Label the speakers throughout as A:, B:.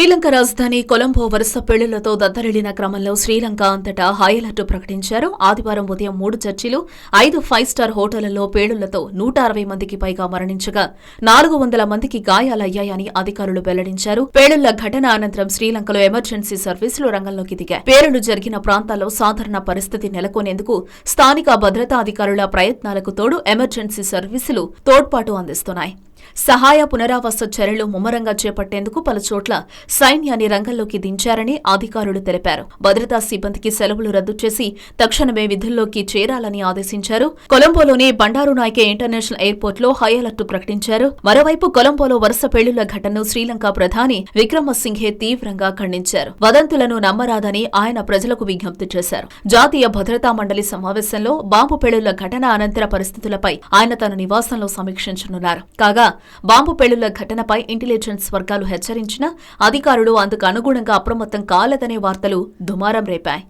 A: శ్రీలంక రాజధాని కొలంబో వరుస పెళ్లిళ్లతో దద్దరిల్లిన క్రమంలో శ్రీలంక అంతటా హై అలర్ట్ ప్రకటించారు. ఆదివారం ఉదయం 3 చర్చిలు, 5 5 స్టార్ హోటళ్లలో పేలుళ్లతో 160 మందికి పైగా మరణించగా 400 మందికి గాయాలయ్యాయని అధికారులు వెల్లడించారు. పేలుళ్ల ఘటన అనంతరం శ్రీలంకలో ఎమర్జెన్సీ సర్వీసులు రంగంలోకి దిగాయి. పేలుళ్లు జరిగిన ప్రాంతాల్లో సాధారణ పరిస్థితి నెలకొనేందుకు స్థానిక భద్రతా అధికారుల ప్రయత్నాలకు తోడు ఎమర్జెన్సీ సర్వీసులు తోడ్పాటు అందిస్తున్నాయి. సహాయ పునరావాస చర్యలు ముమ్మరంగా చేపట్టేందుకు పలుచోట్ల సైన్యాన్ని రంగంలోకి దించారని అధికారులు తెలిపారు. భద్రతా సిబ్బందికి సెలవులు రద్దు చేసి తక్షణమే విధుల్లోకి చేరాలని ఆదేశించారు. కొలంబోలోని బండారునాయకే ఇంటర్నేషనల్ ఎయిర్పోర్ట్లో హై అలర్ట్ ప్రకటించారు. మరోవైపు కొలంబోలో వరుస పేలుళ్ల ఘటనను శ్రీలంక ప్రధాని విక్రమసింఘే తీవ్రంగా ఖండించారు. వదంతులను నమ్మరాదని ఆయన ప్రజలకు విజ్ఞప్తి చేశారు. జాతీయ భద్రతా మండలి సమావేశంలో బాంబు పేలుళ్ల ఘటన అనంతర పరిస్థితులపై ఆయన తన నివాసంలో సమీక్షించనున్నారు. కాగా బాంబు పేలుళ్ల ఘటనపై ఇంటెలిజెన్స్ వర్గాలు హెచ్చరించినా అధికారులు అందుకు అనుగుణంగా అప్రమత్తం కాలేదనే వార్తలు దుమారం రేపాయి.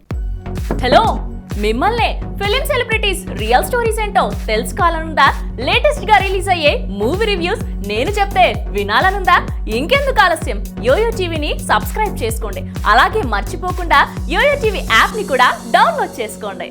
B: హలో, మిమ్మల్నే ఫిలిం సెలబ్రిటీస్ రియల్ స్టోరీస్ ఏంటో తెలుసుకోవాలనుందా? లేటెస్ట్ గా రిలీజ్ అయ్యే మూవీ రివ్యూస్ నేను చెప్తే వినాలనుందా? ఇంకెందుకు ఆలస్యం, యోయో టీవీని సబ్స్క్రైబ్ చేసుకోండి. అలాగే మర్చిపోకుండా యోయో టీవీ యాప్ ని కూడా డౌన్లోడ్ చేసుకోండి.